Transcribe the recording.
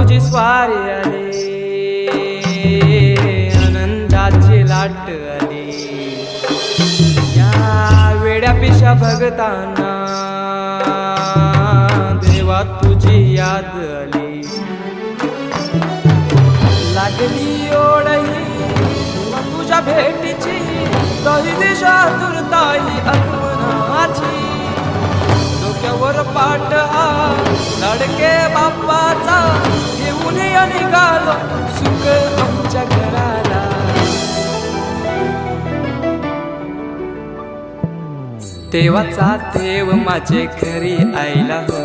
तुझी स्वारी आली, आनंदाची लाट आली, या वेड्या पिशा भगतांना देवा तुझी याद आली. लागली ओढही तुझ्या भेटीची, तरी दिशा तुरताई आगमनाची. डोक्यावर पाट हा लाडके बाप्पाचा, घेऊन निघालो सुख आमच्या घराला. देवाचा देव माझे घरी आईला हो,